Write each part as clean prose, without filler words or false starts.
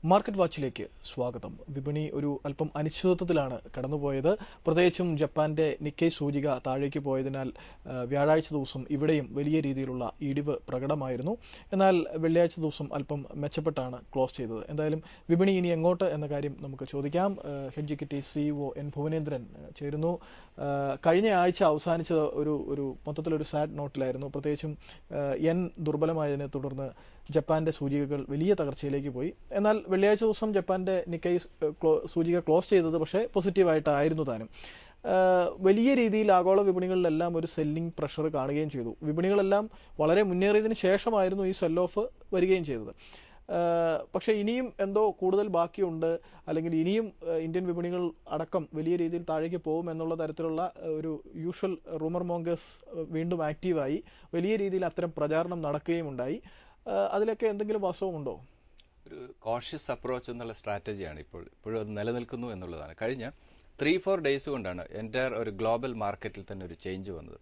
Market വാച്ചിലേക്ക് സ്വാഗതം. വിപണി ഒരു അല്പം അനിശ്ചിതത്വത്തിലാണ് കടന്നുപോയത്. പ്രത്യേകിച്ചും ജപ്പാന്റെ നിക്കൈ സൂചിക താഴേക്ക് പോയതിനാൽ വ്യാഴാഴ്ച ദിവസം ഇവിടെയും വലിയ രീതിയിലുള്ള ഇടിവ് പ്രകടമായിരുന്നു. എന്നാൽ വെള്ളിയാഴ്ച ദിവസം അല്പം മെച്ചപ്പെട്ടാണ് ക്ലോസ് ചെയ്തത്. എന്തായാലും വിപണി ഇനി എങ്ങോട്ട് എന്ന കാര്യം നമുക്ക് ചോദിക്കാം. ഹെഡ്ജിക്കിറ്റി CEO എൻ ഭുവനേന്ദ്രൻ ചേരുന്നു. കഴിഞ്ഞ ആഴ്ച അവസാനിച്ച ഒരു മൊത്തത്തിലൊരു സാഡ് നോട്ടിലായിരുന്നു. പ്രത്യേകിച്ചും യെൻ ദുർബലമായതിനെ തുടർന്ന് ജപ്പാന്റെ സൂചികകൾ വലിയ തകർച്ചയിലേക്ക് പോയി. എന്നാൽ വെള്ളിയാഴ്ച ദിവസം ജപ്പാന്റെ നിക്കൈ സൂചിക ക്ലോസ് ചെയ്തത് പക്ഷേ പോസിറ്റീവായിട്ടായിരുന്നു താനും. വലിയ രീതിയിൽ ആഗോള വിപണികളിലെല്ലാം ഒരു സെല്ലിംഗ് പ്രഷർ കാണുകയും ചെയ്തു. വിപണികളെല്ലാം വളരെ മുന്നേറിയതിന് ശേഷമായിരുന്നു ഈ സെൽ ഓഫ് വരികയും ചെയ്തത്. പക്ഷേ ഇനിയും എന്തോ കൂടുതൽ ബാക്കിയുണ്ട്, അല്ലെങ്കിൽ ഇനിയും ഇന്ത്യൻ വിപണികൾ അടക്കം വലിയ രീതിയിൽ താഴേക്ക് പോകും എന്നുള്ള തരത്തിലുള്ള ഒരു യൂഷ്വൽ റൂമർ മോങ്കേഴ്സ് വീണ്ടും ആക്റ്റീവായി വലിയ രീതിയിൽ അത്തരം പ്രചാരണം നടക്കുകയും ഉണ്ടായി. അതിലൊക്കെ എന്തെങ്കിലും വാസ്തവമുണ്ടോ? ഒരു കോഷ്യസ് അപ്രോച്ച് എന്നുള്ള സ്ട്രാറ്റജിയാണ് ഇപ്പോഴും അത് നിലനിൽക്കുന്നു എന്നുള്ളതാണ്. കഴിഞ്ഞ 3-4 ഡേയ്സ് കൊണ്ടാണ് എൻ്റയർ ഒരു ഗ്ലോബൽ മാർക്കറ്റിൽ തന്നെ ഒരു ചേഞ്ച് വന്നത്.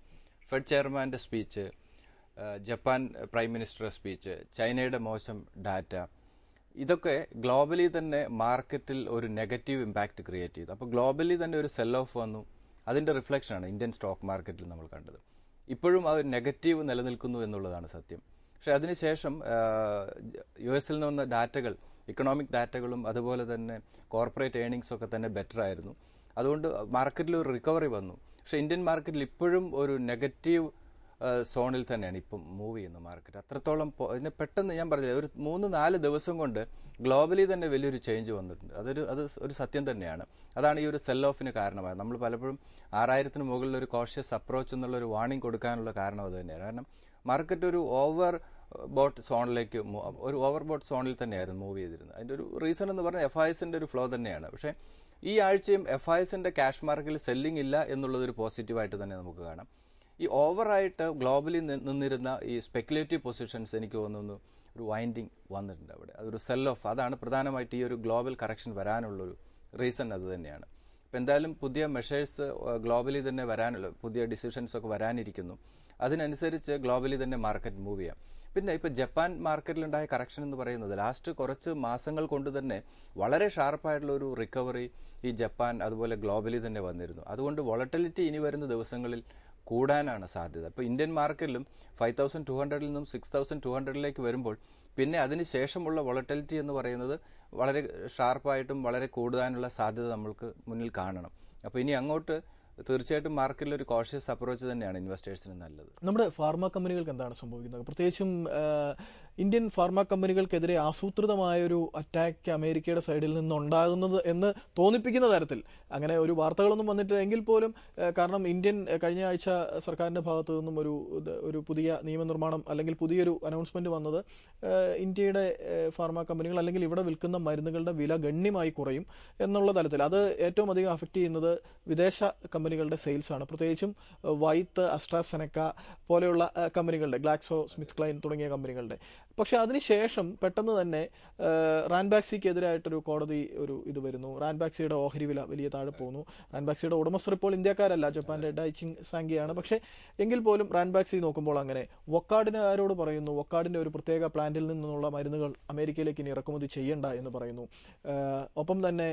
ഫെഡ് ചെയർമാൻ്റെ സ്പീച്ച്, ജപ്പാൻ പ്രൈം മിനിസ്റ്ററുടെ സ്പീച്ച്, ചൈനയുടെ മോശം ഡാറ്റ, ഇതൊക്കെ ഗ്ലോബലി തന്നെ മാർക്കറ്റിൽ ഒരു നെഗറ്റീവ് ഇമ്പാക്റ്റ് ക്രിയേറ്റ് ചെയ്തു. അപ്പോൾ ഗ്ലോബലി തന്നെ ഒരു സെൽ ഓഫ് വന്നു. അതിൻ്റെ റിഫ്ലക്ഷനാണ് ഇന്ത്യൻ സ്റ്റോക്ക് മാർക്കറ്റിൽ നമ്മൾ കണ്ടത്. ഇപ്പോഴും ആ ഒരു നെഗറ്റീവ് നിലനിൽക്കുന്നു എന്നുള്ളതാണ് സത്യം. പക്ഷെ അതിനുശേഷം US നിന്ന് വന്ന ഡാറ്റകൾ, ഇക്കണോമിക് ഡാറ്റകളും അതുപോലെ തന്നെ കോർപ്പറേറ്റ് ഏർണിങ്സും ഒക്കെ തന്നെ ബെറ്റർ ആയിരുന്നു. അതുകൊണ്ട് മാർക്കറ്റിൽ ഒരു റിക്കവറി വന്നു. പക്ഷെ ഇന്ത്യൻ മാർക്കറ്റിൽ ഇപ്പോഴും ഒരു നെഗറ്റീവ് സോണിൽ തന്നെയാണ് ഇപ്പം മൂവ് ചെയ്യുന്നത് മാർക്കറ്റ്. അത്രത്തോളം ഇതിനെ പെട്ടെന്ന് ഞാൻ പറഞ്ഞില്ല, ഒരു 3-4 ദിവസം കൊണ്ട് ഗ്ലോബലി തന്നെ വലിയൊരു ചേഞ്ച് വന്നിട്ടുണ്ട്. അത് ഒരു സത്യം തന്നെയാണ്. അതാണ് ഈ ഒരു സെൽ ഓഫിന് കാരണമായത്. നമ്മൾ പലപ്പോഴും 6000-ന് മുകളിൽ ഒരു കോഷ്യസ് അപ്രോച്ച് എന്നുള്ള ഒരു വാർണിംഗ് കൊടുക്കാനുള്ള കാരണം അത് തന്നെയാണ്. കാരണം മാർക്കറ്റ് ഒരു ഓവർ ബോട്ട് സോണിൽ തന്നെയായിരുന്നു മൂവ് ചെയ്തിരുന്നത്. അതിൻ്റെ ഒരു റീസൺ എന്ന് പറഞ്ഞാൽ FISന്റെ ഒരു ഫ്ലോ തന്നെയാണ്. പക്ഷേ ഈ ആഴ്ചയും FISന്റെ ക്യാഷ് മാർക്കറ്റിൽ സെല്ലിംഗ് ഇല്ല എന്നുള്ളതൊരു പോസിറ്റീവായിട്ട് തന്നെ നമുക്ക് കാണാം. ഈ ഓവറായിട്ട് ഗ്ലോബലി നിന്നിരുന്ന ഈ സ്പെക്കുലേറ്റീവ് പൊസിഷൻസ് എനിക്ക് തോന്നുന്നു ഒരു വൈൻഡിങ് വന്നിട്ടുണ്ട് അവിടെ. അതൊരു സെൽ ഓഫ്, അതാണ് പ്രധാനമായിട്ട് ഈ ഒരു ഗ്ലോബൽ കറക്ഷൻ വരാനുള്ളൊരു റീസൺ അത് തന്നെയാണ്. അപ്പോൾ എന്തായാലും പുതിയ മെഷേഴ്സ് ഗ്ലോബലി തന്നെ വരാനുള്ള, പുതിയ ഡിസിഷൻസൊക്കെ വരാനിരിക്കുന്നു. അതിനനുസരിച്ച് ഗ്ലോബലി തന്നെ മാർക്കറ്റ് മൂവ് ചെയ്യാം. പിന്നെ ഇപ്പോൾ ജപ്പാൻ മാർക്കറ്റിലുണ്ടായ കറക്ഷൻ എന്ന് പറയുന്നത് ലാസ്റ്റ് കുറച്ച് മാസങ്ങൾ കൊണ്ട് തന്നെ വളരെ ഷാർപ്പായിട്ടുള്ള ഒരു റിക്കവറി ഈ ജപ്പാൻ അതുപോലെ ഗ്ലോബലി തന്നെ വന്നിരുന്നു. അതുകൊണ്ട് വോളറ്റിലിറ്റി ഇനി വരുന്ന ദിവസങ്ങളിൽ കൂടാനാണ് സാധ്യത. ഇപ്പോൾ ഇന്ത്യൻ മാർക്കറ്റിലും 5200-ൽ നിന്നും 6200-ലേക്ക് വരുമ്പോൾ പിന്നെ അതിന് ശേഷമുള്ള വോളറ്റിലിറ്റി എന്ന് പറയുന്നത് വളരെ ഷാർപ്പായിട്ടും വളരെ കൂടാനുള്ള സാധ്യത നമ്മൾക്ക് മുന്നിൽ കാണണം. അപ്പോൾ ഇനി അങ്ങോട്ട് തീർച്ചയായിട്ടും മാർക്കറ്റിൽ ഒരു കോഷ്യസ് അപ്രോച്ച് തന്നെയാണ് ഇൻവെസ്റ്റേഴ്സിന് നല്ലത്. നമ്മുടെ ഫാർമ കമ്പനികൾക്ക് എന്താണ് സംഭവിക്കുന്നത്? പ്രത്യേകിച്ചും ഇന്ത്യൻ ഫാർമ കമ്പനികൾക്കെതിരെ ആസൂത്രിതമായൊരു അറ്റാക്ക് അമേരിക്കയുടെ സൈഡിൽ നിന്നുണ്ടാകുന്നത് എന്ന് തോന്നിപ്പിക്കുന്ന തരത്തിൽ അങ്ങനെ ഒരു വാർത്തകളൊന്നും വന്നിട്ടില്ല എങ്കിൽ പോലും, കാരണം കഴിഞ്ഞ ആഴ്ച സർക്കാരിൻ്റെ ഭാഗത്തു നിന്നും ഒരു പുതിയ നിയമനിർമ്മാണം അല്ലെങ്കിൽ പുതിയൊരു അനൗൺസ്മെന്റ് വന്നത് ഇന്ത്യയുടെ ഫാർമ കമ്പനികൾ അല്ലെങ്കിൽ ഇവിടെ വിൽക്കുന്ന മരുന്നുകളുടെ വില ഗണ്യമായി കുറയും എന്നുള്ള തലത്തിൽ. അത് ഏറ്റവും അധികം അഫക്റ്റ് ചെയ്യുന്നത് വിദേശ കമ്പനികളുടെ സെയിൽസ് ആണ്. പ്രത്യേകിച്ചും വൈത്ത്, അസ്ട്രാസെനക്ക പോലെയുള്ള കമ്പനികളുടെ, ഗ്ലാക്സോ സ്മിത്ത് ക്ലൈൻ തുടങ്ങിയ കമ്പനികളുടെ. പക്ഷേ അതിനുശേഷം പെട്ടെന്ന് തന്നെ റാൻബാക്സിക്കെതിരായിട്ടൊരു കോടതി ഇത് വരുന്നു. റാൻബാക്സിയുടെ ഓഹരി വില വലിയ താഴെ പോകുന്നു. റാൻബാക്സിയുടെ ഉടമസ്ഥർ ഇപ്പോൾ ഇന്ത്യക്കാരല്ല, ജപ്പാന്റെ ഡൈച്ചിങ് സാങ്കിയാണ്. പക്ഷേ എങ്കിൽ പോലും റാൻബാക്സി നോക്കുമ്പോൾ അങ്ങനെ വൊക്കാർഡിനാരോട് പറയുന്നു, വൊക്കാർഡിന്റെ ഒരു പ്രത്യേക പ്ലാന്റിൽ നിന്നുള്ള മരുന്നുകൾ അമേരിക്കയിലേക്ക് ഇനി ഇറക്കുമതി ചെയ്യണ്ട എന്ന് പറയുന്നു. ഒപ്പം തന്നെ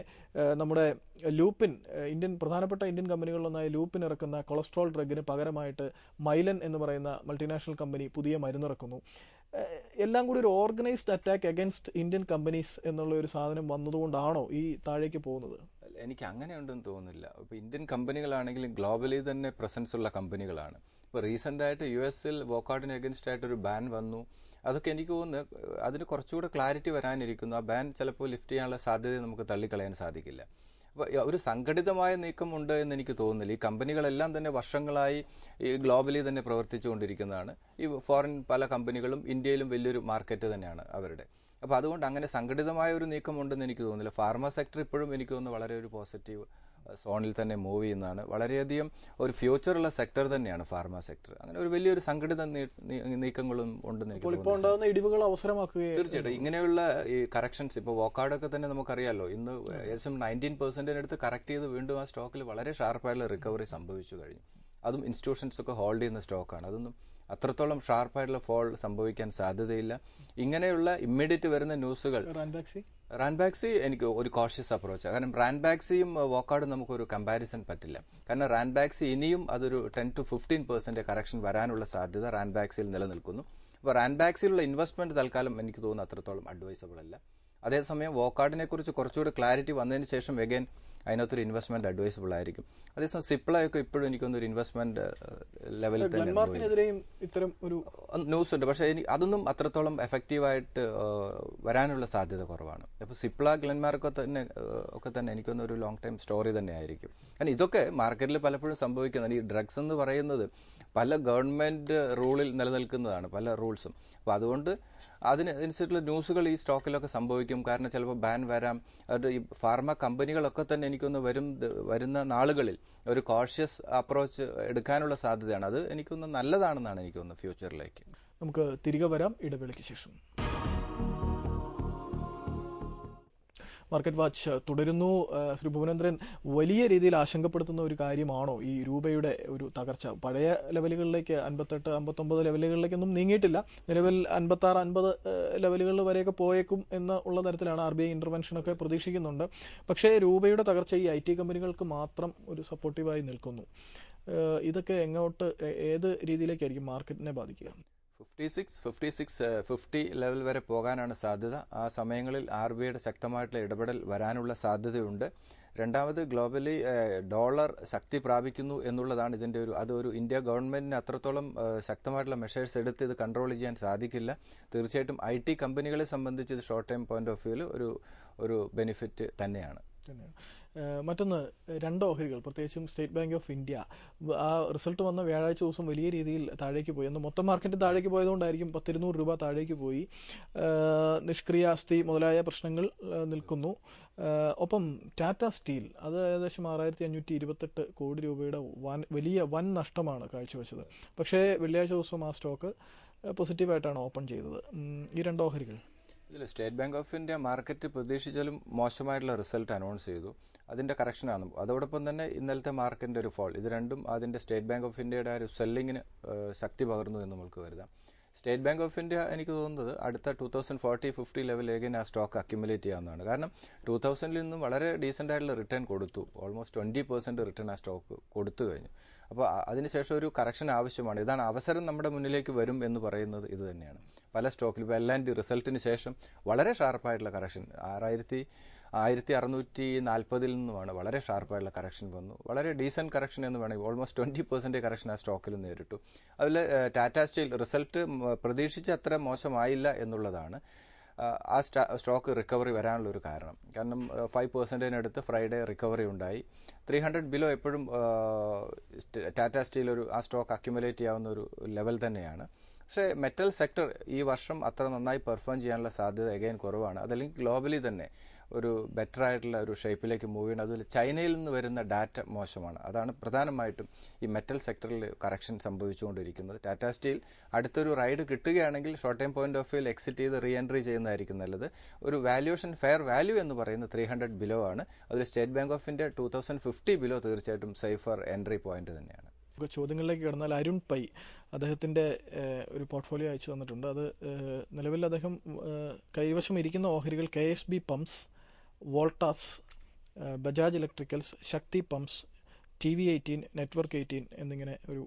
നമ്മുടെ ലൂപ്പിൻ, പ്രധാനപ്പെട്ട ഇന്ത്യൻ കമ്പനികളിലൊന്നായ ലൂപ്പിൻ ഇറക്കുന്ന കൊളസ്ട്രോൾ ഡ്രഗിന് പകരമായിട്ട് മൈലൻ എന്ന് പറയുന്ന മൾട്ടിനാഷണൽ കമ്പനി പുതിയ മരുന്നിറക്കുന്നു. എല്ലാം കൂടി ഒരു organised attack against Indian companies എന്നുള്ള ഒരു സാധനം വന്നതുകൊണ്ടാണോ ഈ താഴേക്ക് പോകുന്നത്? എനിക്ക് അങ്ങനെ ഉണ്ടെന്ന് തോന്നുന്നില്ല. ഇപ്പോൾ ഇന്ത്യൻ കമ്പനികളാണെങ്കിലും ഗ്ലോബലി തന്നെ പ്രസൻസ് ഉള്ള കമ്പനികളാണ്. ഇപ്പോൾ റീസെൻ്റായിട്ട് US-ൽ വോക്കാർഡിന് അഗൈൻസ്റ്റ് ആയിട്ടൊരു ബാൻ വന്നു. അതൊക്കെ എനിക്ക് തോന്നുന്നു അതിന് കുറച്ചുകൂടെ ക്ലാരിറ്റി വരാനിരിക്കുന്നു. ആ ബാൻ ചിലപ്പോൾ ലിഫ്റ്റ് ചെയ്യാനുള്ള സാധ്യത നമുക്ക് തള്ളിക്കളയാൻ സാധിക്കില്ല. അപ്പോൾ ഒരു സംഘടിതമായ നീക്കമുണ്ട് എന്ന് എനിക്ക് തോന്നുന്നില്ല. ഈ കമ്പനികളെല്ലാം തന്നെ വർഷങ്ങളായി ഈ ഗ്ലോബലി തന്നെ പ്രവർത്തിച്ചുകൊണ്ടിരിക്കുന്നതാണ്. ഈ ഫോറിൻ പല കമ്പനികളും ഇന്ത്യയിലും വലിയൊരു മാർക്കറ്റ് തന്നെയാണ് അവരുടെ. അപ്പോൾ അതുകൊണ്ട് അങ്ങനെ സംഘടിതമായ ഒരു നീക്കമുണ്ടെന്ന് എനിക്ക് തോന്നുന്നില്ല. ഫാർമ സെക്ടർ ഇപ്പോഴും എനിക്ക് തോന്നുന്നു വളരെ ഒരു പോസിറ്റീവ് സോണിൽ തന്നെ മൂവ് ചെയ്യുന്നതാണ്. വളരെയധികം ഒരു ഫ്യൂച്ചറുള്ള സെക്ടർ തന്നെയാണ് ഫാർമ സെക്ടർ. അങ്ങനെ ഒരു വലിയൊരു സംഘടിത നീക്കങ്ങളും ഉണ്ടെന്ന് എനിക്ക് തോന്നുന്നു. ഇടിവുകൾ അവസരമാക്കുകയും തീർച്ചയായിട്ടും ഇങ്ങനെയുള്ള ഈ കറക്ഷൻസ്, ഇപ്പോൾ വോക്കാർഡൊക്കെ തന്നെ നമുക്കറിയാമല്ലോ, ഇന്ന് ഏകദേശം 19% കറക്റ്റ് ചെയ്ത് വീണ്ടും ആ സ്റ്റോക്കിൽ വളരെ ഷാർപ്പായിട്ടുള്ള റിക്കവറി സംഭവിച്ചു കഴിഞ്ഞു. അതും ഇൻസ്റ്റിറ്റ്യൂഷൻസ് ഒക്കെ ഹോൾഡ് ചെയ്യുന്ന സ്റ്റോക്കാണ്. അതൊന്നും അത്രത്തോളം ഷാർപ്പായിട്ടുള്ള ഫോൾ സംഭവിക്കാൻ സാധ്യതയില്ല. ഇങ്ങനെയുള്ള ഇമ്മീഡിയറ്റ് വരുന്ന ന്യൂസുകൾ റാൻബാക്സി എനിക്ക് ഒരു കോഷ്യസ് അപ്രോച്ചാണ്. കാരണം റാൻബാക്സിയും വോക്കാർഡും നമുക്കൊരു കമ്പാരിസൺ പറ്റില്ല. കാരണം റാൻബാക്സി ഇനിയും അതൊരു 10-15% കറക്ഷൻ വരാനുള്ള സാധ്യത റാൻബാക്സിയിൽ നിലനിൽക്കുന്നു. അപ്പോൾ റാൻബാക്സിയിലുള്ള ഇൻവെസ്റ്റ്മെന്റ് തൽക്കാലം എനിക്ക് തോന്നുന്നു അത്രത്തോളം അഡ്വൈസബിൾ അല്ല. അതേസമയം വോക്കാർഡിനെ കുറിച്ച് കുറച്ചുകൂടി ക്ലാരിറ്റി വന്നതിന് ശേഷം വെഗൻ അതിനകത്തൊരു ഇൻവെസ്റ്റ്മെന്റ് അഡ്വൈസബിൾ ആയിരിക്കും. അതേസമയം സിപ്ലയൊക്കെ ഇപ്പോഴും എനിക്കൊന്നൊരു ഇൻവെസ്റ്റ്മെന്റ് ലെവലിൽ ഗ്ലെൻമാർക്കിനെതിരെയും ഇത്തരം ഒരു ന്യൂസ് ഉണ്ട്. പക്ഷേ അതൊന്നും അത്രത്തോളം എഫക്റ്റീവായിട്ട് വരാനുള്ള സാധ്യത കുറവാണ്. അപ്പോൾ സിപ്ല ഗ്ലെൻമാർക്ക് ഒക്കെ തന്നെ എനിക്കൊന്ന് ഒരു ലോങ് ടൈം സ്റ്റോറി തന്നെ ആയിരിക്കും. കാരണം ഇതൊക്കെ മാർക്കറ്റിൽ പലപ്പോഴും സംഭവിക്കുന്നത് ഈ ഡ്രഗ്സ് എന്ന് പറയുന്നത് പല ഗവൺമെന്റ് റൂളിൽ നിലനിൽക്കുന്നതാണ്, പല റൂൾസും. അപ്പോൾ അതുകൊണ്ട് അതിനനുസരിച്ചുള്ള ന്യൂസുകൾ ഈ സ്റ്റോക്കിലൊക്കെ സംഭവിക്കും. കാരണം ചിലപ്പോൾ ബാൻ വരാം. അത് ഈ ഫാർമ കമ്പനികളൊക്കെ തന്നെ എനിക്കൊന്ന് വരുന്ന നാളുകളിൽ ഒരു കോഷ്യസ് അപ്രോച്ച് എടുക്കാനുള്ള സാധ്യതയാണ്. അത് എനിക്കൊന്ന് നല്ലതാണെന്നാണ് എനിക്കൊന്ന് ഫ്യൂച്ചറിലേക്ക്. നമുക്ക് തിരികെ വരാം ഇടവേളയ്ക്ക് ശേഷം. മാർക്കറ്റ് വാച്ച് തുടരുന്നു. ശ്രീ ഭുവനേന്ദ്രൻ, വലിയ രീതിയിൽ ആശങ്കപ്പെടുത്തുന്ന ഒരു കാര്യമാണോ ഈ രൂപയുടെ ഒരു തകർച്ച? പഴയ ലെവലുകളിലേക്ക് 58-59 ലെവലുകളിലേക്കൊന്നും നീങ്ങിയിട്ടില്ല. നിലവിൽ 56-50 ലെവലുകളിൽ വരെയൊക്കെ പോയേക്കും ഉള്ള തരത്തിലാണ് RBI ഇൻ്റർവെൻഷനൊക്കെ പ്രതീക്ഷിക്കുന്നുണ്ട്. പക്ഷേ രൂപയുടെ തകർച്ച ഈ IT കമ്പനികൾക്ക് മാത്രം ഒരു സപ്പോർട്ടീവായി നിൽക്കുന്നു. ഇതൊക്കെ എങ്ങോട്ട്, ഏത് രീതിയിലേക്കായിരിക്കും മാർക്കറ്റിനെ ബാധിക്കുക? 56-50 ലെവൽ വരെ പോകാനാണ് സാധ്യത. ആ സമയങ്ങളിൽ RBIയുടെ ശക്തമായിട്ടുള്ള ഇടപെടൽ വരാനുള്ള സാധ്യതയുണ്ട്. രണ്ടാമത് ഗ്ലോബലി ഡോളർ ശക്തി പ്രാപിക്കുന്നു എന്നുള്ളതാണ് ഇതിൻ്റെ അതൊരു ഇന്ത്യ ഗവൺമെൻറ്റിന് അത്രത്തോളം ശക്തമായിട്ടുള്ള മെഷേഴ്സ് എടുത്ത് ഇത് കൺട്രോൾ ചെയ്യാൻ സാധിക്കില്ല. തീർച്ചയായിട്ടും IT കമ്പനികളെ സംബന്ധിച്ച് ഇത് ഷോർട്ട് ടൈം പോയിന്റ് ഓഫ് വ്യൂവിൽ ഒരു ബെനിഫിറ്റ് തന്നെയാണ്. മറ്റൊന്ന്, രണ്ട് ഓഹരികൾ, പ്രത്യേകിച്ചും സ്റ്റേറ്റ് ബാങ്ക് ഓഫ് ഇന്ത്യ, ആ റിസൾട്ട് വന്ന വ്യാഴാഴ്ച ദിവസം വലിയ രീതിയിൽ താഴേക്ക് പോയി. അന്ന് മൊത്തം മാർക്കറ്റ് താഴേക്ക് പോയതുകൊണ്ടായിരിക്കും 10-200 രൂപ താഴേക്ക് പോയി. നിഷ്ക്രിയ ആസ്തി മുതലായ പ്രശ്നങ്ങൾ നിൽക്കുന്നു. ഒപ്പം ടാറ്റ സ്റ്റീൽ, അത് ഏകദേശം 6528 കോടി രൂപയുടെ വൻ നഷ്ടമാണ് കാഴ്ചവെച്ചത്. പക്ഷേ വെള്ളിയാഴ്ച ദിവസം ആ സ്റ്റോക്ക് പോസിറ്റീവായിട്ടാണ് ഓപ്പൺ ചെയ്തത്. ഈ രണ്ട് ഓഹരികൾ, ഇതിൽ State Bank of India market പ്രതീക്ഷിച്ചാലും മോശമായിട്ടുള്ള റിസൾട്ട് അനൗൺസ് ചെയ്തു. അതിൻ്റെ കറക്ഷനാണ്. അതോടൊപ്പം തന്നെ ഇന്നലത്തെ മാർക്കറ്റിൻ്റെ ഒരു ഫോൾ, ഇത് രണ്ടും അതിൻ്റെ സ്റ്റേറ്റ് ബാങ്ക് ഓഫ് ഇന്ത്യയുടെ ആ ഒരു സെല്ലിങ്ങിന് ശക്തി പകർന്നു എന്ന് നമുക്ക് കരുതാം. സ്റ്റേറ്റ് ബാങ്ക് ഓഫ് ഇന്ത്യ എനിക്ക് തോന്നുന്നത് അടുത്ത 2040-50 ലെവലിലേക്ക് ആ സ്റ്റോക്ക് അക്യുമുലേറ്റ് ചെയ്യാവുന്നതാണ്. കാരണം 2000-ൽ നിന്നും വളരെ ഡീസൻ്റ് ആയിട്ടുള്ള റിട്ടേൺ കൊടുത്തു. ഓൾമോസ്റ്റ് 20% റിട്ടേൺ ആ സ്റ്റോക്ക് കൊടുത്തു കഴിഞ്ഞു. അപ്പോൾ അതിനുശേഷം ഒരു കറക്ഷൻ ആവശ്യമാണ്. ഇതാണ് അവസരം നമ്മുടെ മുന്നിലേക്ക് വരും എന്ന് പറയുന്നത് ഇത് തന്നെയാണ്. പല സ്റ്റോക്കിൽ ഇപ്പോൾ L&T റിസൾട്ടിന് ശേഷം വളരെ ഷാർപ്പായിട്ടുള്ള കറക്ഷൻ 1640 നിന്നുമാണ് വളരെ ഷാർപ്പായിട്ടുള്ള കറക്ഷൻ വന്നു. വളരെ ഡീസൻറ്റ് കറക്ഷൻ എന്ന് വേണമെങ്കിൽ ഓൾമോസ്റ്റ് 20% കറക്ഷൻ ആ സ്റ്റോക്കിൽ നേരിട്ടു. അതിൽ ടാറ്റ സ്റ്റീൽ റിസൾട്ട് പ്രതീക്ഷിച്ച അത്ര മോശമായില്ല എന്നുള്ളതാണ് ആ സ്റ്റോക്ക് റിക്കവറി വരാനുള്ളൊരു കാരണം. കാരണം 5%-നടുത്ത് ഫ്രൈഡേ റിക്കവറി ഉണ്ടായി. 300 ബിലോ എപ്പോഴും ടാറ്റ സ്റ്റീൽ ആ സ്റ്റോക്ക് അക്യുമുലേറ്റ് ചെയ്യാവുന്ന ഒരു ലെവൽ തന്നെയാണ്. പക്ഷേ മെറ്റൽ സെക്ടർ ഈ വർഷം അത്ര നന്നായി പെർഫോം ചെയ്യാനുള്ള സാധ്യത എഗെയിൻ കുറവാണ്. അതല്ലെങ്കിൽ ഗ്ലോബലി തന്നെ ഒരു ബെറ്റർ ആയിട്ടുള്ള ഒരു ഷേപ്പിലേക്ക് മൂവ് ചെയ്യണം. അതുപോലെ ചൈനയിൽ നിന്ന് വരുന്ന ഡാറ്റ മോശമാണ്. അതാണ് പ്രധാനമായിട്ടും ഈ മെറ്റൽ സെക്ടറിൽ കറക്ഷൻ സംഭവിച്ചുകൊണ്ടിരിക്കുന്നത്. ടാറ്റ സ്റ്റീൽ അടുത്തൊരു റൈഡ് കിട്ടുകയാണെങ്കിൽ ഷോർട്ട് ടൈം പോയിന്റ് ഓഫ് വ്യൂവിൽ എക്സിറ്റ് ചെയ്ത് റീ എൻട്രി ചെയ്യുന്നതായിരിക്കും നല്ലത്. ഒരു വാല്യൂഷൻ ഫെയർ വാല്യൂ എന്ന് പറയുന്നത് 300 ബിലോ ആണ്. അതിൽ state Bank of India 2050 below തീർച്ചയായിട്ടും സേഫർ എൻട്രി പോയിന്റ് തന്നെയാണ്. ചോദ്യങ്ങളിലേക്ക് കിടന്നാൽ അരുൺ പൈ അദ്ദേഹത്തിൻ്റെ ഒരു പോർട്ട്ഫോളിയോ അയച്ചു തന്നിട്ടുണ്ട്. അത് നിലവിൽ അദ്ദേഹം കൈവശം ഇരിക്കുന്ന ഓഹരികൾ KSB pumps, Voltas, Bajaj electricals, Shakti pumps, TV18, network 18 എന്നിങ്ങനെ ഒരു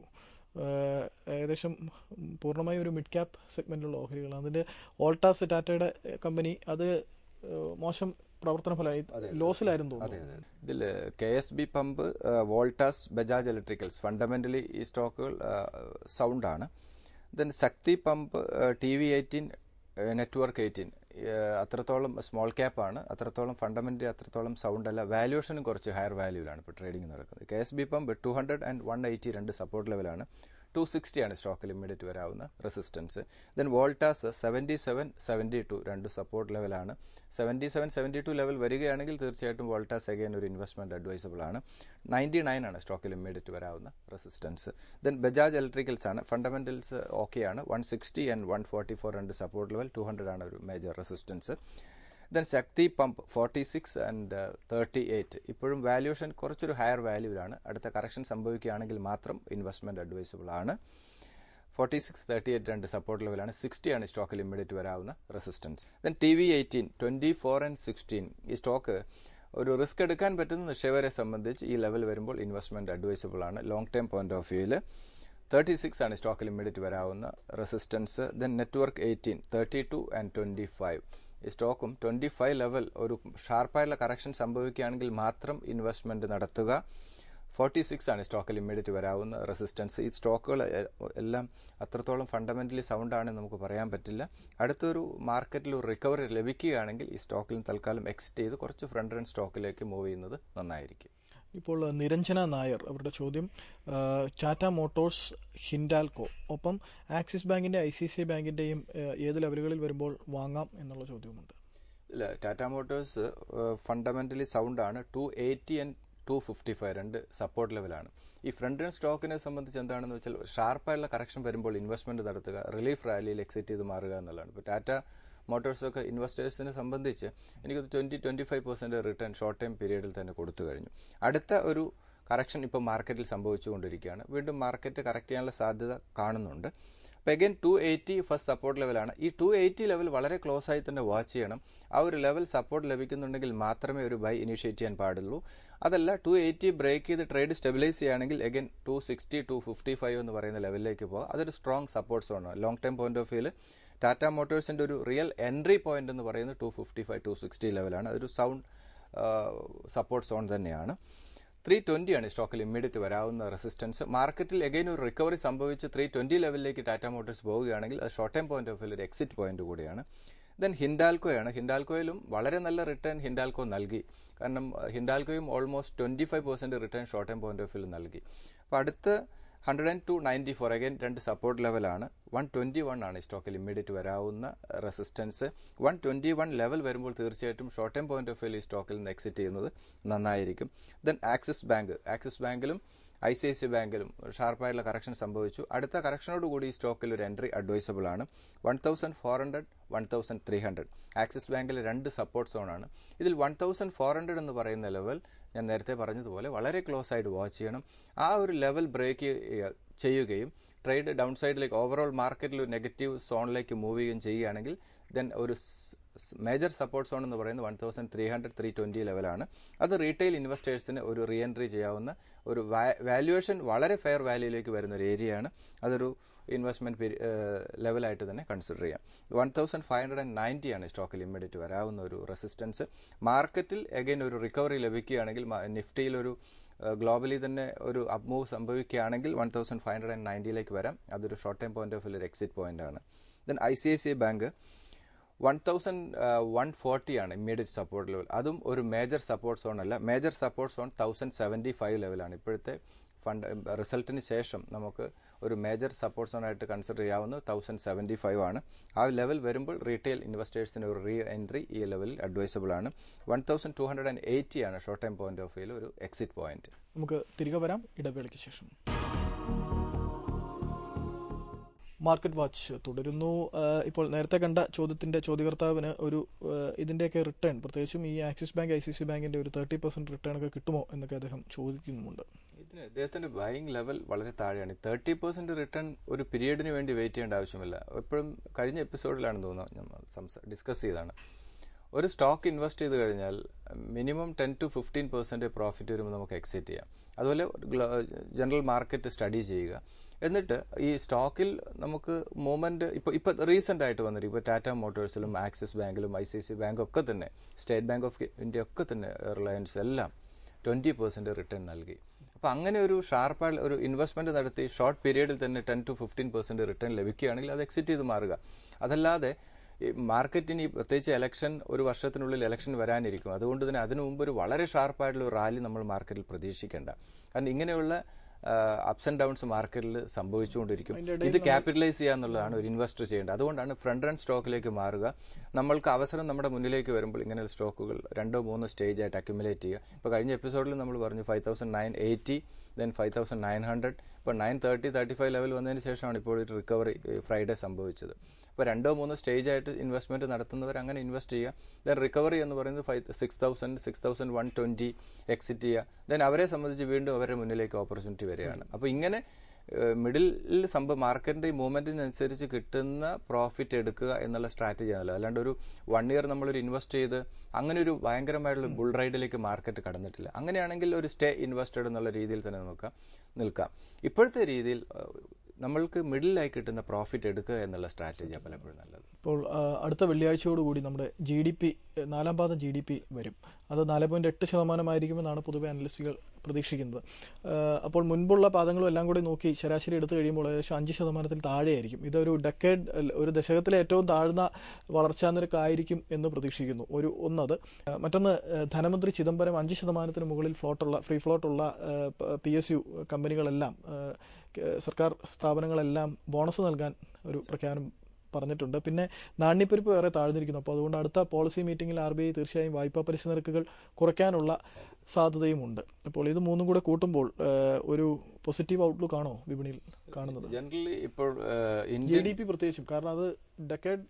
ഏകദേശം പൂർണ്ണമായും ഒരു മിഡ് ക്യാപ്പ് സെഗ്മെൻറ്റിലുള്ള ഓഹരികളാണ്. അതിൻ്റെ വോൾട്ടാസ് ടാറ്റയുടെ കമ്പനി, അത് മോശം പ്രവർത്തന ഫലമായി ലോസിലായിരുന്നു തോന്നുന്നു. ഇതിൽ KSB pump, Voltas, Bajaj electricals fundamentally ഈ സ്റ്റോക്കുകൾ സൗണ്ടാണ്. ദെൻ ശക്തി പമ്പ്, TV18, നെറ്റ്വർക്ക് 18 അത്രത്തോളം സ്മോൾ ക്യാപ്പാണ്. അത്രത്തോളം ഫണ്ടമെന്റലി അത്രത്തോളം സൗണ്ട് അല്ല. വാല്യൂഷനും കുറച്ച് ഹയർ വാല്യൂവിലാണ് ഇപ്പോൾ ട്രേഡിംഗ് നടക്കുന്നത്. KSB പമ്പ് 200 and 180 രണ്ട് സപ്പോർട്ട് ലെവലാണ്. 260 ആണ് സ്റ്റോക്കിൽ ഇമ്മീഡിയറ്റ് വരാവുന്ന റെസിസ്റ്റൻസ്. ദെൻ വോൾട്ടാസ് 77-72 രണ്ട് സപ്പോർട്ട് ലെവലാണ്. 77-72 ലെവൽ വരികയാണെങ്കിൽ തീർച്ചയായിട്ടും വോൾട്ടാസ് അഗൈൻ ഒരു ഇൻവെസ്റ്റ്മെന്റ് അഡ്വൈസബിൾ ആണ്. 99 ആണ് സ്റ്റോക്കിൽ ഇമ്മീഡിയറ്റ് വരാവുന്ന റെസിസ്റ്റൻസ്. ദെൻ ബജാജ് ഇലക്ട്രിക്കൽസ് ആണ്. ഫണ്ടമെന്റൽസ് ഓക്കെയാണ്. 160 and 144 രണ്ട് സപ്പോർട്ട് ലെവൽ. 200 ആണ് ഒരു major resistance. Then Shakti pump 46 and 38 ഇപ്പോഴും വാല്യൂഷൻ കുറച്ചൊരു ഹയർ വാല്യൂവിലാണ്. അടുത്ത കറക്ഷൻ സംഭവിക്കുകയാണെങ്കിൽ മാത്രം ഇൻവെസ്റ്റ്മെന്റ് അഡ്വൈസബിൾ ആണ്. 46.38 രണ്ട് സപ്പോർട്ട് ലെവലാണ്. 60 ആണ് സ്റ്റോക്കിൽ ഇമ്മീഡിയറ്റ് വരാവുന്ന റെസിസ്റ്റൻസ്. ദെൻ TV18 24 and 16 ഈ സ്റ്റോക്ക് ഒരു റിസ്ക് എടുക്കാൻ പറ്റുന്ന നിക്ഷേപകരെ സംബന്ധിച്ച് ഈ ലെവൽ വരുമ്പോൾ ഇൻവെസ്റ്റ്മെന്റ് അഡ്വൈസബിൾ ആണ്. ലോങ് ടേം പോയിന്റ് ഓഫ് വ്യൂവിൽ 36 ആണ് സ്റ്റോക്കിൽ ഇമ്മീഡിയറ്റ് വരാവുന്ന റെസിസ്റ്റൻസ്. ദെൻ നെറ്റ്വർക്ക് 18 32 and 25 ഈ സ്റ്റോക്കും 25 ലെവൽ ഒരു ഷാർപ്പായുള്ള കറക്ഷൻ സംഭവിക്കുകയാണെങ്കിൽ മാത്രം ഇൻവെസ്റ്റ്മെന്റ് നടത്തുക. 46 ആണ് സ്റ്റോക്കിൽ ഇമ്മീഡിയറ്റ് വരാവുന്ന റെസിസ്റ്റൻസ്. ഈ സ്റ്റോക്കുകൾ എല്ലാം അത്രത്തോളം ഫണ്ടമെന്റലി സൗണ്ട് ആണെന്ന് നമുക്ക് പറയാൻ പറ്റില്ല. അടുത്തൊരു മാർക്കറ്റിൽ ഒരു റിക്കവറി ലഭിക്കുകയാണെങ്കിൽ ഈ സ്റ്റോക്കിൽ തൽക്കാലം എക്സിറ്റ് ചെയ്ത് കുറച്ച് ഫ്രണ്ട് റൺ സ്റ്റോക്കിലേക്ക് മൂവ് ചെയ്യുന്നത് നന്നായിരിക്കും. ഇപ്പോൾ നിരഞ്ജന നായർ അവരുടെ ചോദ്യം ടാറ്റ മോട്ടോഴ്സ്, ഹിൻഡാൽകോ ഒപ്പം ആക്സിസ് ബാങ്കിന്റെ ICICI ബാങ്കിന്റെയും ഏത് ലെവലുകളിൽ വരുമ്പോൾ വാങ്ങാം എന്നുള്ള ചോദ്യവുമുണ്ട്. ഇല്ല, ടാറ്റ മോട്ടോഴ്സ് ഫണ്ടമെന്റലി സൗണ്ട് ആണ്. 280 and 255 രണ്ട് സപ്പോർട്ട് ലെവലാണ്. ഈ ഫ്രണ്ട് റൺ സ്റ്റോക്കിനെ സംബന്ധിച്ച് എന്താണെന്ന് വെച്ചാൽ ഷാർപ്പായുള്ള കറക്ഷൻ വരുമ്പോൾ ഇൻവെസ്റ്റ്മെന്റ് നടത്തുക, റിലീഫ് റാലിയിൽ എക്സിറ്റ് ചെയ്ത് മാറുക എന്നുള്ളതാണ്. ഇപ്പോൾ ടാറ്റ മോട്ടോഴ്സൊക്കെ ഇൻവെസ്റ്റേഴ്സിനെ സംബന്ധിച്ച് എനിക്കൊരു 20-25% റിട്ടേൺ ഷോർട്ട് ടൈം പീരീഡിൽ തന്നെ കൊടുത്തു കഴിഞ്ഞു. അടുത്ത ഒരു കറക്ഷൻ ഇപ്പോൾ മാർക്കറ്റിൽ സംഭവിച്ചുകൊണ്ടിരിക്കുകയാണ്. വീണ്ടും മാർക്കറ്റ് കറക്റ്റ് ചെയ്യാനുള്ള സാധ്യത കാണുന്നുണ്ട്. അപ്പോൾ അഗൈൻ 280 ഫസ്റ്റ് സപ്പോർട്ട് ലെവലാണ്. ഈ 280 ലെവൽ വളരെ ക്ലോസ് ആയി തന്നെ വാച്ച് ചെയ്യണം. ആ ഒരു ലെവൽ സപ്പോർട്ട് ലഭിക്കുന്നുണ്ടെങ്കിൽ മാത്രമേ ഒരു ബൈ ഇനിഷ്യേറ്റ് ചെയ്യാൻ പാടുള്ളൂ. അതല്ല 280 ബ്രേക്ക് ചെയ്ത് ട്രേഡ് സ്റ്റെബിലൈസ് ചെയ്യുകയാണെങ്കിൽ അഗൈൻ 260 255 എന്ന് പറയുന്ന ലെവലിലേക്ക് പോകാം. അതൊരു സ്ട്രോങ് സപ്പോർട്ട് സോണാണ്. ലോങ് ടൈം പോയിന്റ് ഓഫ് വ്യൂവിൽ ടാറ്റ മോട്ടോഴ്സിന്റെ ഒരു റിയൽ എൻട്രി പോയിന്റ് എന്ന് പറയുന്നത് 255 260 ലെവലാണ്. അതൊരു സൗണ്ട് സപ്പോർട്ട് സോൺ തന്നെയാണ്. 320 ആണ് സ്റ്റോക്കിൽ ഇമ്മീഡിയറ്റ് വരാവുന്ന റെസിസ്റ്റൻസ്. മാർക്കറ്റിൽ അഗൈൻ ഒരു റിക്കവറി സംഭവിച്ച് 320 ലെവലിലേക്ക് ടാറ്റ മോട്ടോഴ്സ് പോവുകയാണെങ്കിൽ അത് short time point of view ഒരു എക്സിറ്റ് പോയിന്റ് കൂടിയാണ്. ദെൻ ഹിൻഡാൽക്കോയാണ്. ഹിൻഡാൽക്കോയിലും വളരെ നല്ല റിട്ടേൺ ഹിൻഡാൽക്കോ നൽകി. കാരണം ഹിൻഡാൽക്കോയും almost 25% return short time point of view നൽകി. അപ്പോൾ അടുത്ത 102.94 അഗൈൻ രണ്ട് സപ്പോർട്ട് ലെവലാണ്. 121 ആണ് സ്റ്റോക്കിൽ ഇമ്മീഡിയറ്റ് വരാവുന്ന റെസിസ്റ്റൻസ്. 121 ലെവൽ വരുമ്പോൾ തീർച്ചയായിട്ടും short time point of view ഈ സ്റ്റോക്കിൽ നിന്ന് എക്സിറ്റ് ചെയ്യുന്നത് നന്നായിരിക്കും. ദെൻ ആക്സിസ് ബാങ്കിലും ICICI ബാങ്കിലും ഷാർപ്പായിട്ടുള്ള കറക്ഷൻ സംഭവിച്ചു. അടുത്ത കറക്ഷനോട് കൂടി ഈ സ്റ്റോക്കിൽ ഒരു എൻട്രി അഡ്വൈസബിൾ ആണ്. 1400 1300 ആക്സിസ് ബാങ്കിൽ രണ്ട് സപ്പോർട്ട് സോണാണ്. ഇതിൽ 1400 എന്ന് പറയുന്ന ലെവൽ ഞാൻ നേരത്തെ പറഞ്ഞതുപോലെ വളരെ ക്ലോസ് ആയിട്ട് വാച്ച് ചെയ്യണം. ആ ഒരു ലെവൽ ബ്രേക്ക് ചെയ്യുകയും ട്രേഡ് ഡൗൺ സൈഡിലേക്ക് ഓവറോൾ മാർക്കറ്റിൽ ഒരു നെഗറ്റീവ് സോണിലേക്ക് മൂവ് ചെയ്യുകയും ചെയ്യുകയാണെങ്കിൽ ദെൻ ഒരു മേജർ സപ്പോർട്ട് സോൺ എന്ന് പറയുന്നത് 1300 320 ലെവലാണ്. അത് റീറ്റെയിൽ ഇൻവെസ്റ്റേഴ്സിന് ഒരു റീ എൻട്രി ചെയ്യാവുന്ന ഒരു വാല്യുവേഷൻ വളരെ ഫെയർ വാല്യൂയിലേക്ക് വരുന്ന ഒരു ഏരിയയാണ്. അതൊരു ഇൻവെസ്റ്റ്മെന്റ് ലെവലായിട്ട് തന്നെ കൺസിഡർ ചെയ്യാം. 1590 ആണ് സ്റ്റോക്കിൽ ഇമ്മീഡിയറ്റ് വരാവുന്ന ഒരു റെസിസ്റ്റൻസ്. മാർക്കറ്റിൽ അഗൈൻ ഒരു റിക്കവറി ലഭിക്കുകയാണെങ്കിൽ നിഫ്റ്റിയിൽ ഒരു ഗ്ലോബലി തന്നെ ഒരു അപ് മൂവ് സംഭവിക്കുകയാണെങ്കിൽ 1590 വരാം. അതൊരു short time point of view ഒരു എക്സിറ്റ് പോയിന്റ് ആണ്. ദെൻ ICICI ബാങ്ക് 1140 ആണ് ഇമ്മീഡിയറ്റ് സപ്പോർട്ട് ലെവൽ. അതും ഒരു മേജർ സപ്പോർട്ട് സോൺ അല്ല. മേജർ സപ്പോർട്ട് സോൺ 1075 ലെവലാണ്. ഇപ്പോഴത്തെ റിസൾട്ടിന് ശേഷം നമുക്ക് ഒരു മേജർ സപ്പോർട്ട് സോൺ ആയിട്ട് കൺസിഡർ ചെയ്യാവുന്ന 1075 ആണ്. ആ ലെവൽ വരുമ്പോൾ റീറ്റെയിൽ ഇൻവെസ്റ്റേഴ്സിന് ഒരു റീ എൻട്രി ഈ ലെവലിൽ അഡ്വൈസബിൾ ആണ്. 1280 ആണ് short time point of view ഒരു എക്സിറ്റ് പോയിന്റ്. നമുക്ക് തിരികെ വരാം ഇടവേളയ്ക്ക് ശേഷം. മാർക്കറ്റ് വാച്ച് തുടരുന്നു. ഇപ്പോൾ നേരത്തെ കണ്ട ചോദ്യത്തിന്റെ ചോദ്യകർത്താവിന് ഒരു ഇതിന്റെയൊക്കെ റിട്ടേൺ, പ്രത്യേകിച്ചും ഈ ആക്സിസ് ബാങ്ക് ICICI ബാങ്കിന്റെ ഒരു 30% റിട്ടേൺ ഒക്കെ കിട്ടുമോ എന്നൊക്കെ അദ്ദേഹം ചോദിക്കുന്നുമുണ്ട്. ഇതിന് അദ്ദേഹത്തിന്റെ ബൈയിങ് ലെവൽ വളരെ താഴെയാണ്. 30% റിട്ടേൺ ഒരു പീരീഡിന് വേണ്ടി വെയിറ്റ് ചെയ്യേണ്ട ആവശ്യമില്ല. എപ്പോഴും കഴിഞ്ഞ എപ്പിസോഡിലാണെന്ന് തോന്നുന്നു നമ്മൾ ഡിസ്കസ് ചെയ്തതാണ്. ഒരു സ്റ്റോക്ക് ഇൻവെസ്റ്റ് ചെയ്ത് കഴിഞ്ഞാൽ മിനിമം 10 to 15% പ്രോഫിറ്റ് വരുമ്പോൾ നമുക്ക് എക്സിറ്റ് ചെയ്യാം. അതുപോലെ ജനറൽ മാർക്കറ്റ് സ്റ്റഡി ചെയ്യുക. എന്നിട്ട് ഈ സ്റ്റോക്കിൽ നമുക്ക് മൂവ്മെന്റ് ഇപ്പോൾ റീസെന്റ് ആയിട്ട് വന്നിട്ട് ഇപ്പോൾ ടാറ്റ മോട്ടോഴ്സിലും ആക്സിസ് ബാങ്കിലും ICICI ബാങ്കും ഒക്കെ തന്നെ സ്റ്റേറ്റ് ബാങ്ക് ഓഫ് ഇന്ത്യ ഒക്കെ തന്നെ റിലയൻസ് എല്ലാം 20% റിട്ടേൺ നൽകി. അപ്പോൾ അങ്ങനെ ഒരു ഷാർപ്പായ ഒരു ഇൻവെസ്റ്റ്മെന്റ് നടത്തി ഷോർട്ട് പീരീഡിൽ തന്നെ 10 to 15% റിട്ടേൺ ലഭിക്കുകയാണെങ്കിൽ അത് എക്സിറ്റ് ചെയ്ത് മാറുക. അതല്ലാതെ മാർക്കറ്റിന് പ്രത്യേകിച്ച് ഇലക്ഷൻ ഒരു വർഷത്തിനുള്ളിൽ ഇലക്ഷൻ വരാനിരിക്കും. അതുകൊണ്ട് തന്നെ അതിനു മുമ്പ് ഒരു വളരെ ഷാർപ്പായിട്ടുള്ള ഒരു റാലി നമ്മൾ മാർക്കറ്റിൽ പ്രതീക്ഷിക്കേണ്ട. കാരണം ഇങ്ങനെയുള്ള അപ്സ് ആൻഡ് ഡൗൺസ് മാർക്കറ്റിൽ സംഭവിച്ചുകൊണ്ടിരിക്കും. ഇത് ക്യാപിറ്റലൈസ് ചെയ്യുക എന്നുള്ളതാണ് ഒരു ഇൻവെസ്റ്റർ ചെയ്യേണ്ടത്. അതുകൊണ്ടാണ് ഫ്രണ്ട് റൺ സ്റ്റോക്കിലേക്ക് മാറുക. നമ്മൾക്ക് അവസരം നമ്മുടെ മുന്നിലേക്ക് വരുമ്പോൾ ഇങ്ങനെയുള്ള സ്റ്റോക്കുകൾ 2-3 സ്റ്റേജ് ആയിട്ട് അക്യുമുലേറ്റ് ചെയ്യുക. ഇപ്പോൾ കഴിഞ്ഞ എപ്പിസോഡിൽ നമ്മൾ പറഞ്ഞു 5980, ദെൻ 5900, ഇപ്പോൾ 930-35 ലെവൽ വന്നതിന് ശേഷമാണ് ഇപ്പോൾ ഒരു റിക്കവറി ഫ്രൈഡേ സംഭവിച്ചത്. അപ്പോൾ 2-3 സ്റ്റേജായിട്ട് ഇൻവെസ്റ്റ്മെൻറ്റ് നടത്തുന്നവർ അങ്ങനെ ഇൻവെസ്റ്റ് ചെയ്യുക. ദെൻ റിക്കവറി എന്ന് പറയുന്നത് 6,000, 6,120 എക്സിറ്റ് ചെയ്യുക. ദെൻ അവരെ സംബന്ധിച്ച് വീണ്ടും അവരുടെ മുന്നിലേക്ക് ഓപ്പർച്യൂണിറ്റി വരികയാണ്. അപ്പോൾ ഇങ്ങനെ മിഡിൽ മാർക്കറ്റിൻ്റെ ഈ മൂവ്മെൻറ്റിനനുസരിച്ച് കിട്ടുന്ന പ്രോഫിറ്റ് എടുക്കുക എന്നുള്ള സ്ട്രാറ്റജി ആണല്ലോ. അല്ലാണ്ട് ഒരു 1 ഇയർ നമ്മളൊരു ഇൻവെസ്റ്റ് ചെയ്ത് അങ്ങനെ ഒരു ഭയങ്കരമായിട്ടുള്ള ബുൾ റൈഡിലേക്ക് മാർക്കറ്റ് കടന്നിട്ടില്ല. അങ്ങനെയാണെങ്കിൽ ഒരു സ്റ്റേ ഇൻവെസ്റ്റഡ് എന്നുള്ള രീതിയിൽ തന്നെ നമുക്ക് നിൽക്കാം. ഇപ്പോഴത്തെ രീതിയിൽ നമ്മൾക്ക് മിഡിലായി കിട്ടുന്ന പ്രോഫിറ്റ് എടുക്കുക എന്നുള്ള സ്ട്രാറ്റജിയാണ് പലപ്പോഴും നല്ലത്. ഇപ്പോൾ അടുത്ത വെള്ളിയാഴ്ചയോടുകൂടി നമ്മുടെ GDP 4ാം പാദ GDP വരും. അത് 4.8% ആയിരിക്കുമെന്നാണ് പൊതുവെ അനലിസ്റ്റുകൾ പ്രതീക്ഷിക്കുന്നത്. അപ്പോൾ മുൻപുള്ള പാദങ്ങളും എല്ലാം കൂടി നോക്കി ശരാശരി എടുത്തു കഴിയുമ്പോൾ ഏകദേശം 5% താഴെയായിരിക്കും. ഇതൊരു ഒരു ദശകത്തിലെ ഏറ്റവും താഴ്ന്ന വളർച്ചാ നിരക്കായിരിക്കും എന്ന് പ്രതീക്ഷിക്കുന്നു. ഒന്നത്. മറ്റൊന്ന്, ധനമന്ത്രി ചിദംബരം 5% മുകളിൽ ഫ്രീ ഫ്ലോട്ടുള്ള PSU കമ്പനികളെല്ലാം, സർക്കാർ സ്ഥാപനങ്ങളെല്ലാം ബോണസ് നൽകാൻ ഒരു പ്രഖ്യാപനം പറഞ്ഞിട്ടുണ്ട്. പിന്നെ നാണ്യപ്പെരുപ്പ് വേറെ താഴ്ന്നിരിക്കുന്നു. അപ്പോൾ അതുകൊണ്ട് അടുത്ത പോളിസി മീറ്റിംഗിൽ RBI തീർച്ചയായും വായ്പാ പലിശ നിരക്കുകൾ കുറയ്ക്കാനുള്ള സാധ്യതയുമുണ്ട്. അപ്പോൾ ഇത് മൂന്നും കൂടെ കൂട്ടുമ്പോൾ ഒരു പോസിറ്റീവ് ഔട്ട്ലുക്ക് ആണോ വിപണിയിൽ കാണുന്നത്? ജനറലി ഇപ്പോൾ GDP പ്രത്യേകിച്ചും, കാരണം അത് ഡെക്കേഡ്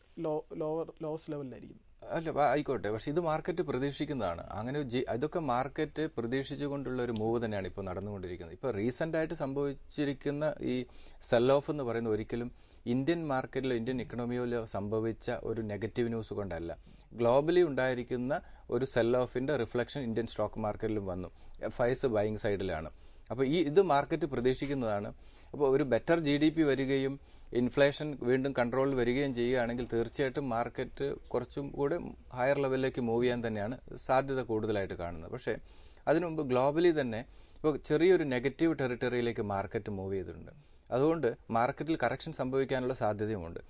ലോവസ്റ്റ് ലെവലിലായിരിക്കും. അല്ല, ആയിക്കോട്ടെ. പക്ഷെ ഇത് മാർക്കറ്റ് പ്രതീക്ഷിക്കുന്നതാണ്. അങ്ങനെ ഇതൊക്കെ മാർക്കറ്റ് പ്രതീക്ഷിച്ചുകൊണ്ടുള്ള ഒരു മൂവ് തന്നെയാണ് ഇപ്പോൾ നടന്നുകൊണ്ടിരിക്കുന്നത്. ഇപ്പോൾ റീസെൻ്റായിട്ട് സംഭവിച്ചിരിക്കുന്ന ഈ സെൽ ഓഫ് എന്ന് പറയുന്നത് ഒരിക്കലും ഇന്ത്യൻ മാർക്കറ്റിലോ ഇന്ത്യൻ ഇക്കണോമിയിലോ സംഭവിച്ച ഒരു നെഗറ്റീവ് ന്യൂസ് കൊണ്ടല്ല. ഗ്ലോബലി ഉണ്ടായിരിക്കുന്ന ഒരു സെൽ ഓഫിൻ്റെ റിഫ്ലക്ഷൻ ഇന്ത്യൻ സ്റ്റോക്ക് മാർക്കറ്റിലും വന്നു. FIs ബൈയിങ് സൈഡിലാണ്. അപ്പോൾ ഇത് മാർക്കറ്റ് പ്രതീക്ഷിക്കുന്നതാണ്. അപ്പോൾ ഒരു ബെറ്റർ GDP വരികയും ഇൻഫ്ലേഷൻ വീണ്ടും കൺട്രോളിൽ വരികയും ചെയ്യുകയാണെങ്കിൽ തീർച്ചയായിട്ടും മാർക്കറ്റ് കുറച്ചും കൂടെ ഹയർ ലെവലിലേക്ക് മൂവ് ചെയ്യാൻ തന്നെയാണ് സാധ്യത കൂടുതലായിട്ട് കാണുന്നത്. പക്ഷേ അതിനു മുമ്പ് ഗ്ലോബലി തന്നെ ഇപ്പോൾ ചെറിയൊരു നെഗറ്റീവ് ടെറിട്ടറിയിലേക്ക് മാർക്കറ്റ് മൂവ് ചെയ്തിട്ടുണ്ട്. അതുകൊണ്ട് മാർക്കറ്റിൽ കറക്ഷൻ സംഭവിക്കാനുള്ള സാധ്യതയുമുണ്ട്.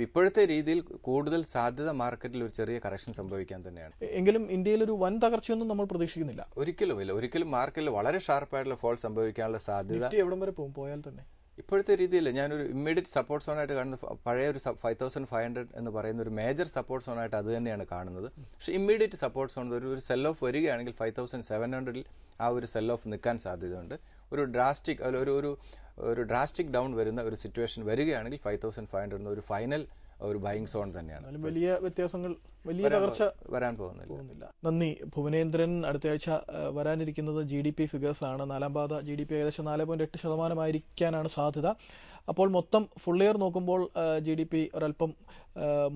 ഇപ്പോഴത്തെ രീതിയിൽ കൂടുതൽ സാധ്യത മാർക്കറ്റിൽ ഒരു ചെറിയ കറക്ഷൻ സംഭവിക്കാൻ തന്നെയാണ്. എങ്കിലും ഇന്ത്യയിൽ ഒരു വൻ തകർച്ചയൊന്നും നമ്മൾ പ്രതീക്ഷിക്കുന്നില്ല. ഒരിക്കലുമില്ല. ഒരിക്കലും മാർക്കറ്റിൽ വളരെ ഷാർപ്പായിട്ടുള്ള ഫോൾ സംഭവിക്കാനുള്ള സാധ്യത എവിടം വരെ പോയാൽ തന്നെ ഇപ്പോഴത്തെ രീതിയിൽ ഞാനൊരു ഇമ്മീഡിയറ്റ് സപ്പോർട്ട് സോണായിട്ട് കാണുന്ന പഴയ ഒരു 5,500 എന്ന് പറയുന്ന ഒരു മേജർ സപ്പോർട്ട് സോണായിട്ട് അത് തന്നെയാണ് കാണുന്നത്. പക്ഷേ ഇമ്മീഡിയറ്റ് സപ്പോർട്ട് സോൺ ഒരു സെൽ ഓഫ് വരികയാണെങ്കിൽ 5,700 ആ ഒരു സെൽ ഓഫ് നിൽക്കാൻ സാധ്യതയുണ്ട്. ഒരു ഡ്രാസ്റ്റിക് ഡൗൺ വരുന്ന ഒരു സിറ്റുവേഷൻ വരികയാണെങ്കിൽ 5,500 ഒരു ഫൈനൽ ഒരു ബൈയിങ് സോൺ തന്നെയാണ്. വലിയ വ്യത്യാസങ്ങൾ, വലിയ തകർച്ച വരാൻ പോകുന്നില്ല. നന്ദി. ഭുവനേന്ദ്രൻ, അടുത്തയാഴ്ച വരാനിരിക്കുന്നത് GDP ഫിഗേഴ്സ് ആണ്. 4ാം പാദ GDP ഏകദേശം 4.8% ആയിരിക്കാനാണ് സാധ്യത. അപ്പോൾ മൊത്തം ഫുൾ ഇയർ നോക്കുമ്പോൾ GDP ഒരല്പം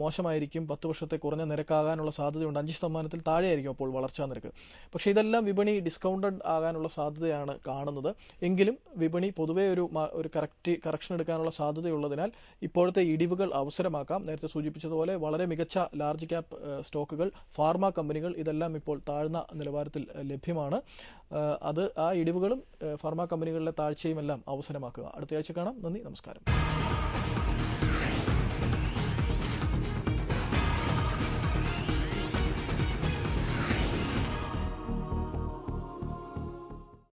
മോശമായിരിക്കും. 10 വർഷത്തെ കുറഞ്ഞ നിരക്കാകാനുള്ള സാധ്യതയുണ്ട്. 5% താഴെയായിരിക്കും അപ്പോൾ വളർച്ചാ നിരക്ക്. പക്ഷേ ഇതെല്ലാം വിപണി ഡിസ്കൗണ്ടഡ് ആകാനുള്ള സാധ്യതയാണ് കാണുന്നത്. എങ്കിലും വിപണി പൊതുവേ ഒരു കറക്ഷൻ എടുക്കാനുള്ള സാധ്യതയുള്ളതിനാൽ ഇപ്പോഴത്തെ ഇടിവുകൾ അവസരമാക്കാം. നേരത്തെ സൂചിപ്പിച്ചതുപോലെ വളരെ മികച്ച ലാർജ് ക്യാപ്പ് സ്റ്റോക്കുകൾ, ഫാർമ കമ്പനികൾ, ഇതെല്ലാം ഇപ്പോൾ താഴ്ന്ന നിലവാരത്തിൽ ലഭ്യമാണ്. അത് ആ ഇടിവുകളും ഫാർമ കമ്പനികളിലെ താഴ്ചയും എല്ലാം അവസരമാക്കുക. അടുത്തയാഴ്ച കാണാം. നന്ദി, നമസ്കാരം.